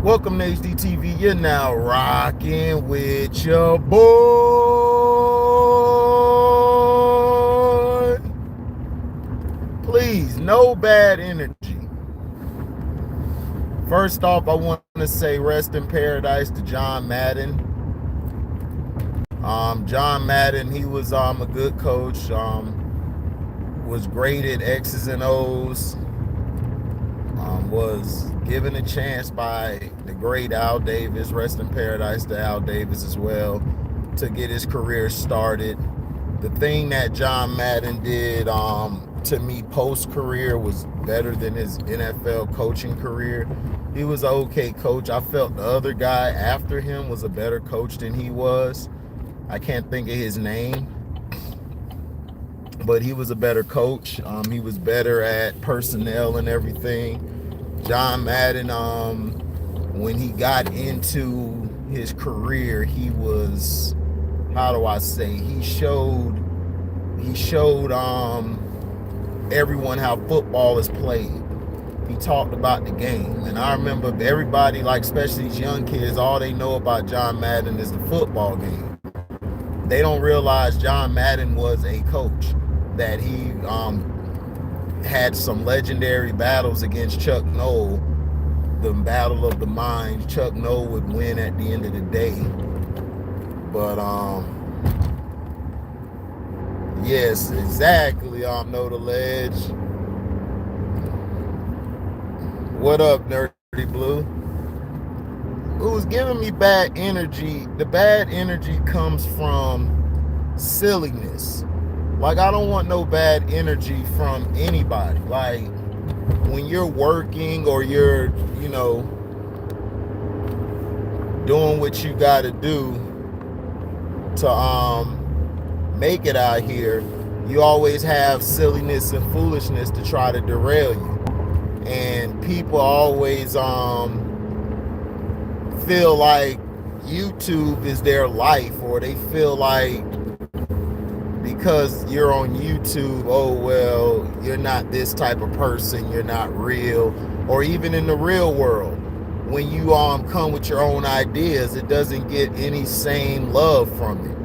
Welcome to HDTV. You're now rocking with your boy. Please, no bad energy. First off, I want to say rest in paradise to John Madden. John Madden, he was a good coach. Was great at X's and O's. Was given a chance by the great Al Davis, rest in paradise to Al Davis as well, to get his career started. The thing that John Madden did to me post-career was better than his NFL coaching career. He was an okay coach. I felt the other guy after him was a better coach than he was. I can't think of his name, but he was a better coach. He was better at personnel and everything. John Madden, when he got into his career, he was, how do I say, he showed everyone how football is played. He talked about the game. And I remember everybody, like especially these young kids, all they know about John Madden is the football game. They don't realize John Madden was a coach, that he had some legendary battles against Chuck Noll, the battle of the minds. Chuck Noll would win at the end of the day. But yes, exactly. Know the ledge. What up, Nerdy Blue? Who's giving me bad energy? The bad energy comes from silliness. Like, I don't want no bad energy from anybody. Like, when you're working or you're, doing what you got to do to make it out here, you always have silliness and foolishness to try to derail you. And people always feel like YouTube is their life, or they feel like because you're on YouTube, oh well, you're not this type of person, you're not real. Or even in the real world, when you come with your own ideas, it doesn't get any same love from it.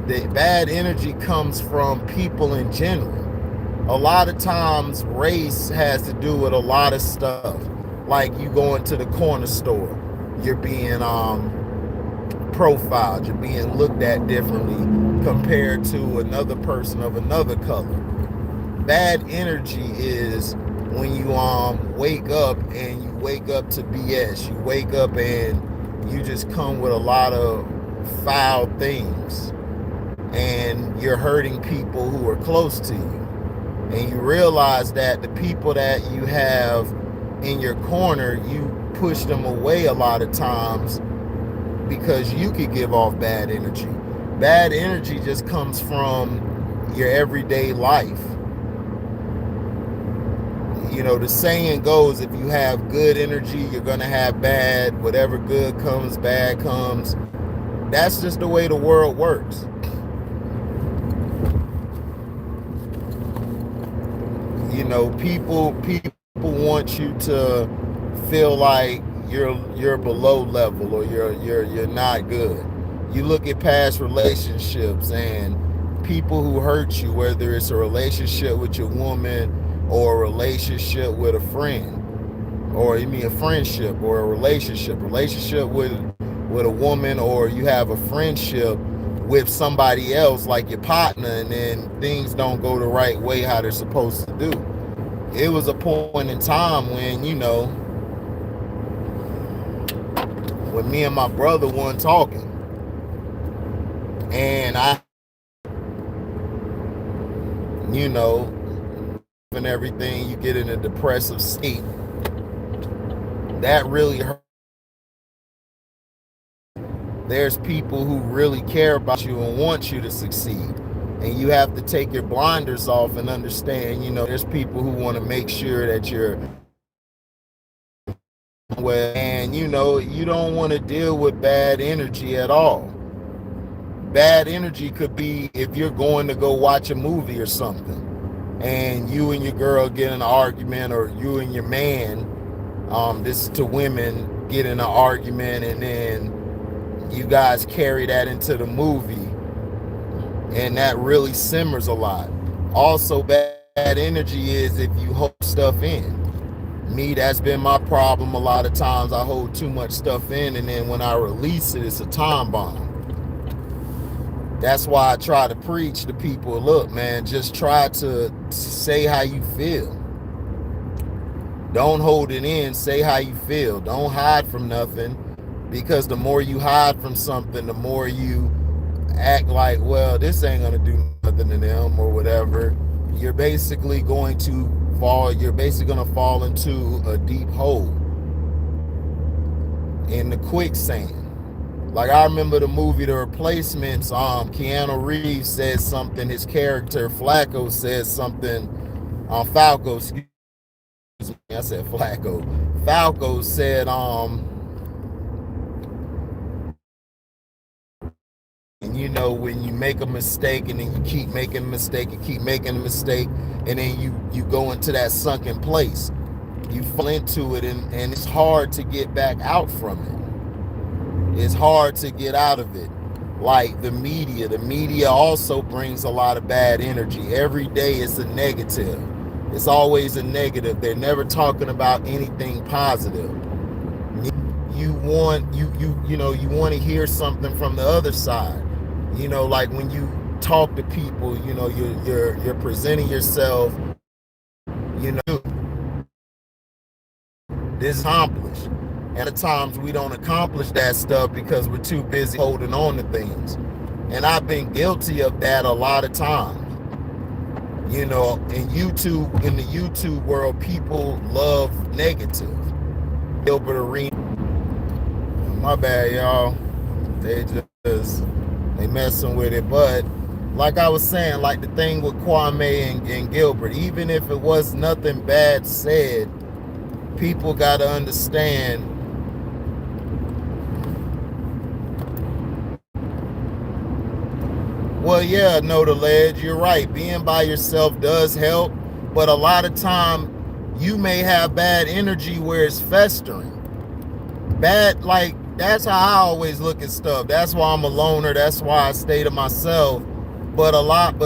The bad energy comes from people in general. A lot of times race has to do with a lot of stuff. Like, you go into the corner store, you're being profiled, you're being looked at differently compared to another person of another color. Bad energy is when you wake up and you wake up to BS. You wake up and you just come with a lot of foul things, and you're hurting people who are close to you. And you realize that the people that you have in your corner, you push them away a lot of times because you could give off bad energy. Bad energy just comes from your everyday life. The saying goes, if you have good energy, you're going to have bad. Whatever good comes, bad comes. That's just the way the world works. People want you to feel like you're below level, or you're not good. You look at past relationships and people who hurt you, whether it's a relationship with your woman or a relationship with a friend, or you mean a friendship or a relationship with a woman, or you have a friendship with somebody else like your partner, and then things don't go the right way how they're supposed to do. It was a point in time when, when me and my brother weren't talking, and and everything, you get in a depressive state. That really hurt. There's people who really care about you and want you to succeed. And you have to take your blinders off and understand, there's people who want to make sure that you're well, and you don't want to deal with bad energy at all. Bad energy could be if you're going to go watch a movie or something, and you and your girl get in an argument, or you and your man, this is to women, get in an argument, and then you guys carry that into the movie, and that really simmers a lot. Also, bad energy is if you hold stuff in. Me, that's been my problem a lot of times. I hold too much stuff in, and then when I release it, it's a time bomb. That's why I try to preach to people, look, man, just try to say how you feel. Don't hold it in, say how you feel. Don't hide from nothing, because the more you hide from something, the more you act like, well, this ain't gonna do nothing to them or whatever. You're basically going to fall into a deep hole, in the quicksand. Like, I remember the movie The Replacements. Keanu Reeves said something. His character Flacco said something. Falco, excuse me, I said Flacco. Falco said, and you know, when you make a mistake and then you keep making a mistake and keep making a mistake, and then you go into that sunken place, you fall into it, and it's hard to get back out from it. It's hard to get out of it. Like the media also brings a lot of bad energy. Every day it's a negative. It's always a negative. They're never talking about anything positive. You want to hear something from the other side. You know, like when you talk to people, you know, you're presenting yourself, you know, this accomplished. And at times we don't accomplish that stuff because we're too busy holding on to things. And I've been guilty of that a lot of times. You know, in the YouTube world, people love negative. Gilbert Arena. My bad, y'all. They messing with it. But like I was saying, like the thing with Kwame and Gilbert, even if it was nothing bad said, people got to understand. Well, yeah, no, the ledge, you're right. Being by yourself does help, but a lot of time you may have bad energy where it's festering. Bad, like, that's how I always look at stuff. That's why I'm a loner. That's why I stay to myself. But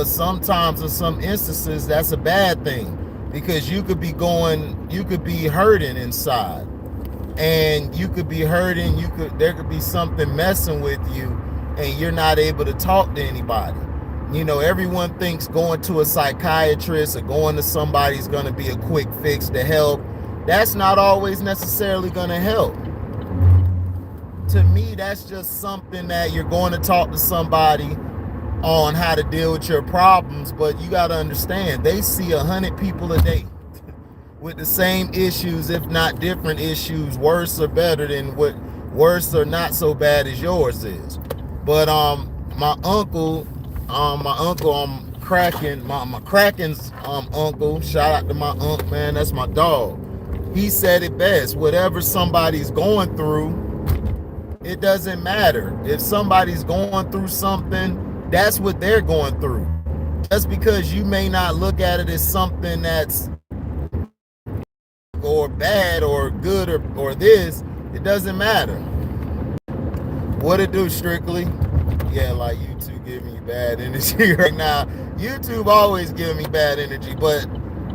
sometimes in some instances, that's a bad thing, because you could be hurting inside, and you could be hurting. There could be something messing with you, and you're not able to talk to anybody. You know, everyone thinks going to a psychiatrist or going to somebody's going to be a quick fix to help. That's not always necessarily going to help. To me, that's just something that you're going to talk to somebody on how to deal with your problems, but you got to understand, they see 100 people a day with the same issues, if not different issues, worse or better than worse or not so bad as yours is. But my uncle, Kraken's uncle, shout out to my uncle, man, that's my dog. He said it best. Whatever somebody's going through, it doesn't matter. If somebody's going through something, that's what they're going through. Just because you may not look at it as something that's or bad or good or this, it doesn't matter. What it do, Strictly? Yeah, like YouTube giving me bad energy right now. YouTube always giving me bad energy, but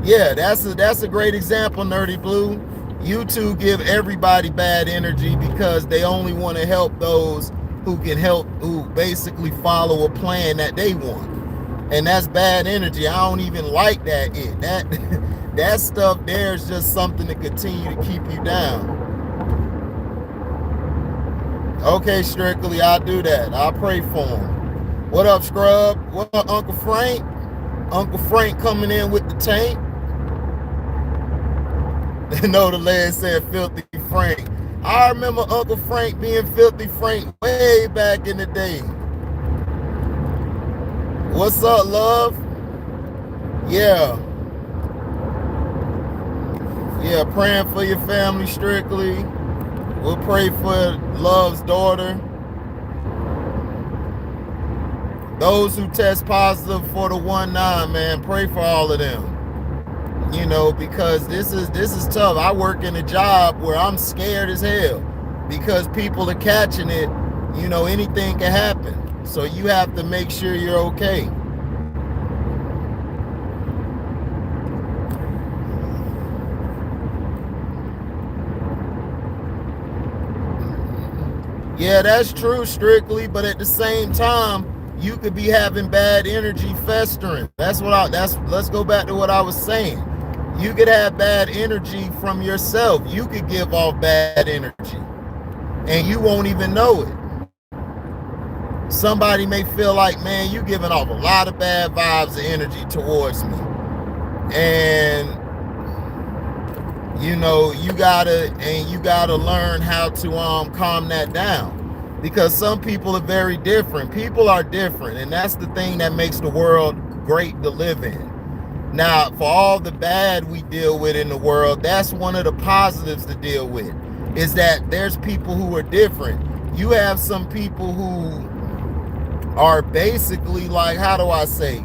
yeah, that's a great example, Nerdy Blue. YouTube give everybody bad energy because they only want to help those who can help, who basically follow a plan that they want. And that's bad energy. I don't even like that. That stuff there is just something to continue to keep you down. Okay, Strictly, I'll do that. I'll pray for him. What up, Scrub? What up, Uncle Frank? Uncle Frank coming in with the tank. No, the lad said Filthy Frank. I remember Uncle Frank being Filthy Frank way back in the day. What's up, love? Yeah. Yeah, praying for your family, Strictly. We'll pray for Love's daughter. Those who test positive for the 1-9, man, pray for all of them. You know, because this is tough. I work in a job where I'm scared as hell. because people are catching it, anything can happen. So you have to make sure you're okay. Yeah, that's true strictly, but at the same time, you could be having bad energy festering. Let's go back to what I was saying. You could have bad energy from yourself. You could give off bad energy and you won't even know it. Somebody may feel like, man, you giving off a lot of bad vibes and energy towards me. And you gotta learn how to calm that down, because some people are very different. People are different, and that's the thing that makes the world great to live in. Now, for all the bad we deal with in the world, that's one of the positives to deal with, is that there's people who are different. You have some people who are basically like, how do I say,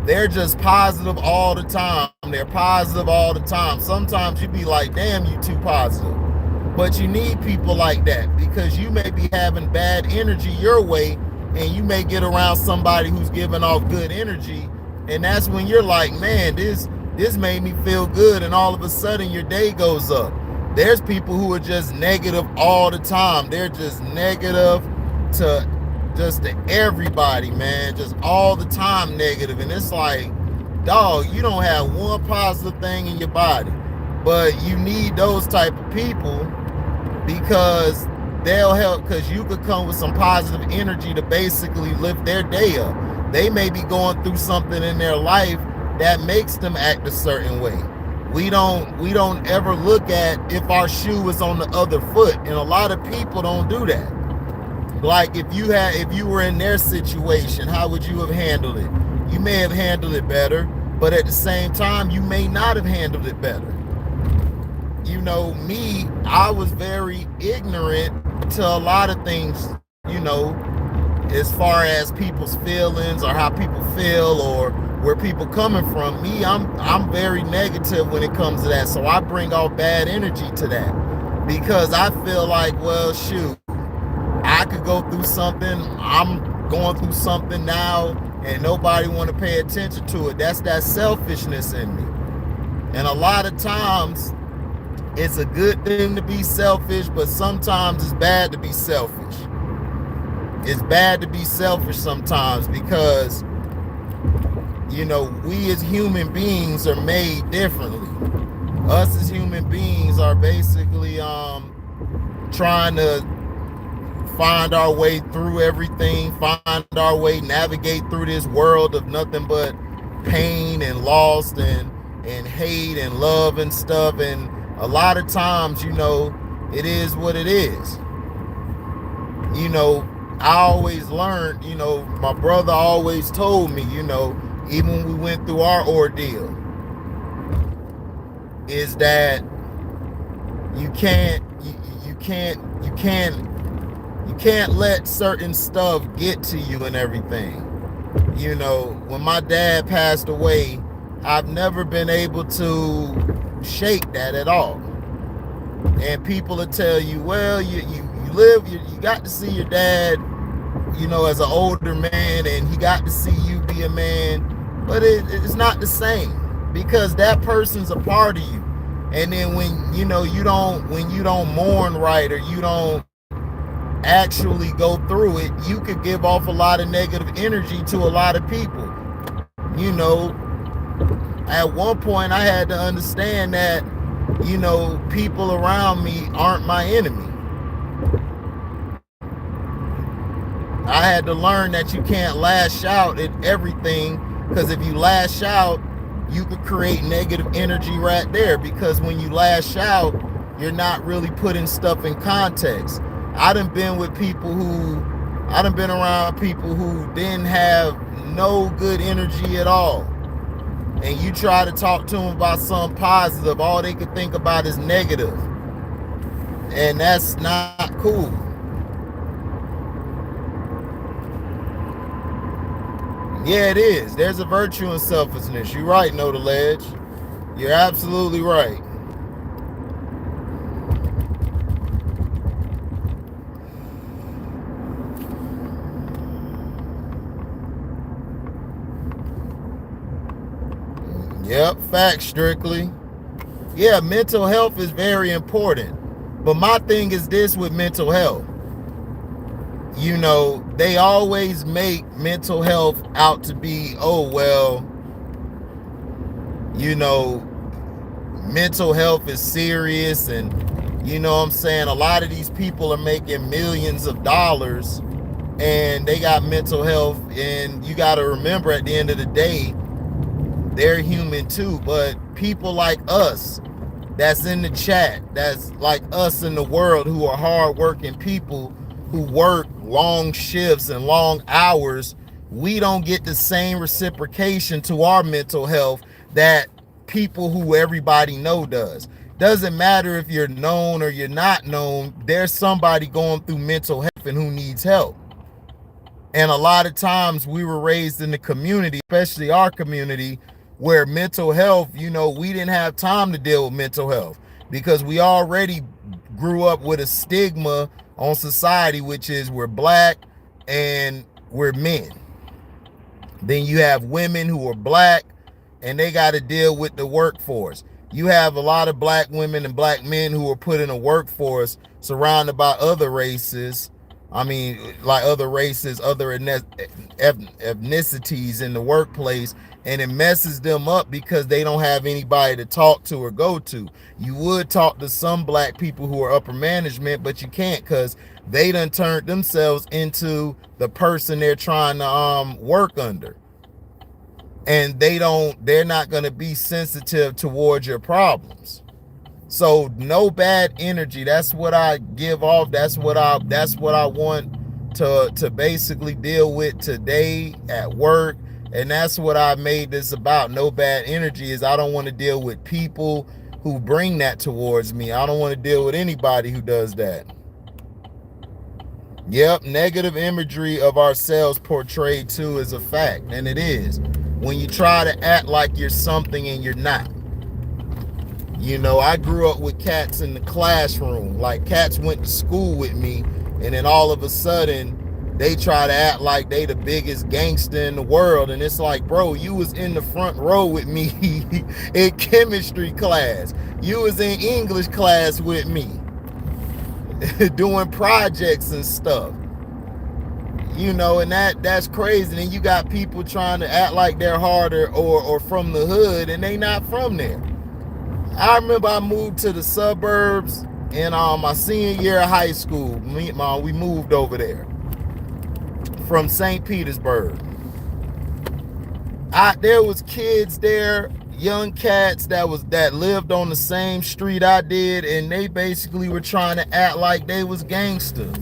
they're just positive all the time. They're positive all the time. Sometimes you be like, damn, you too positive. But you need people like that, because you may be having bad energy your way, and you may get around somebody who's giving off good energy, and that's when you're like, man, this made me feel good, and all of a sudden your day goes up. There's people who are just negative all the time. They're just negative to everybody, man, just all the time negative. And it's like, dog, you don't have one positive thing in your body. But you need those type of people, because they'll help, because you could come with some positive energy to basically lift their day up. They may be going through something in their life that makes them act a certain way. We don't ever look at if our shoe is on the other foot, and a lot of people don't do that. Like, if you were in their situation, how would you have handled it? You may have handled it better, but at the same time, you may not have handled it better. Me, I was very ignorant to a lot of things, as far as people's feelings or how people feel or where people coming from. Me, I'm very negative when it comes to that. So I bring off bad energy to that, because I feel like, well, shoot, I could go through something. I'm going through something now, and nobody want to pay attention to it. That's that selfishness in me. And a lot of times, it's a good thing to be selfish, but sometimes it's bad to be selfish. It's bad to be selfish sometimes, because, we as human beings are made differently. Us as human beings are basically trying to find our way through everything, find our way, navigate through this world of nothing but pain and loss and hate and love and stuff. And a lot of times, it is what it is. I always learned, my brother always told me, even when we went through our ordeal, is that you can't let certain stuff get to you and everything. When my dad passed away, I've never been able to shake that at all. And people will tell you, well, you got to see your dad, as an older man, and he got to see you be a man. But it's not the same, because that person's a part of you. And then when you don't mourn right, or you don't actually go through it, you could give off a lot of negative energy to a lot of people. At one point I had to understand that, people around me aren't my enemy. I had to learn that you can't lash out at everything, because if you lash out, you could create negative energy right there, because when you lash out, you're not really putting stuff in context. I done been around people who didn't have no good energy at all. And you try to talk to them about something positive, all they could think about is negative. And that's not cool. Yeah, it is. There's a virtue in selfishness. You're right, Know the Ledge. You're absolutely right. Yep, facts strictly. Yeah, mental health is very important. But my thing is this with mental health. You know, they always make mental health out to be, oh, well, you know, mental health is serious. And, you know what I'm saying? A lot of these people are making millions of dollars and they got mental health. And you got to remember at the end of the day, they're human too. But people like us, that's in the chat, that's like us in the world, who are hardworking people who work long shifts and long hours, we don't get the same reciprocation to our mental health that people who everybody know does. Doesn't matter if you're known or you're not known, there's somebody going through mental health and who needs help. And a lot of times we were raised in the community, especially our community, where mental health, you know, we didn't have time to deal with mental health because we already grew up with a stigma on society, which is we're black and we're men. Then you have women who are black and they got to deal with the workforce. You have a lot of black women and black men who are put in a workforce surrounded by other races. I mean, like other races, other ethnicities in the workplace, and it messes them up because they don't have anybody to talk to or go to. You would talk to some black people who are upper management, but you can't because they done turned themselves into the person they're trying to work under. And they're not going to be sensitive towards your problems. So no bad energy. That's what I give off. That's what I want to basically deal with today at work. And that's what I made this about. No bad energy is I don't want to deal with people who bring that towards me. I don't want to deal with anybody who does that. Yep, negative imagery of ourselves portrayed too is a fact, and it is. When you try to act like you're something and you're not. You know, I grew up with cats in the classroom. Like, cats went to school with me, and then all of a sudden, they try to act like they the biggest gangster in the world. And it's like, bro, you was in the front row with me in chemistry class. You was in English class with me doing projects and stuff. You know, and that's crazy. And then you got people trying to act like they're harder or from the hood, and they not from there. I remember I moved to the suburbs in my senior year of high school. We moved over there from St. Petersburg. There was kids there, young cats that lived on the same street I did, and they basically were trying to act like they was gangsters.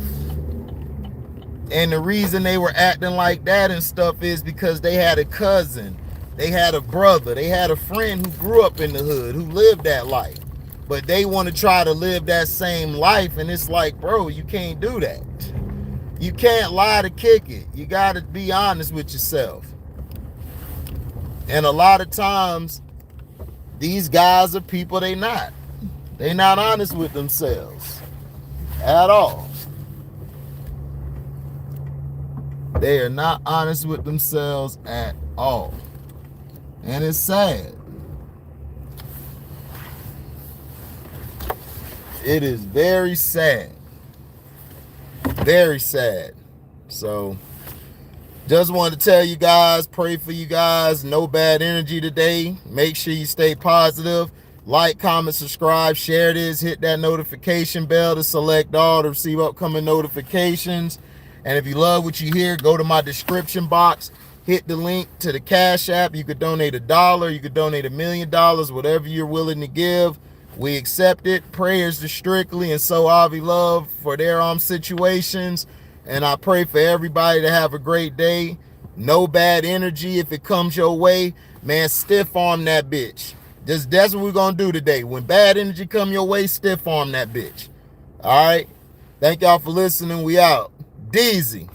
And the reason they were acting like that and stuff is because they had a cousin, they had a brother, they had a friend who grew up in the hood, who lived that life. But they want to try to live that same life, and it's like, bro, you can't do that. You can't lie to kick it. You got to be honest with yourself. And a lot of times, these guys are people they not. They not honest with themselves at all. They are not honest with themselves at all. And it's sad. It is very sad. Very sad. So, just wanted to tell you guys, pray for you guys. No bad energy today. Make sure you stay positive. Like, comment, subscribe, share this. Hit that notification bell to select all to receive upcoming notifications. And if you love what you hear, go to my description box. Hit the link to the Cash App. You could donate $1. You could donate $1 million. Whatever you're willing to give, we accept it. Prayers to Strictly and So Avi Love for their situations. And I pray for everybody to have a great day. No bad energy. If it comes your way, man, stiff arm that bitch. That's what we're going to do today. When bad energy come your way, stiff arm that bitch. All right? Thank y'all for listening. We out. Deezy.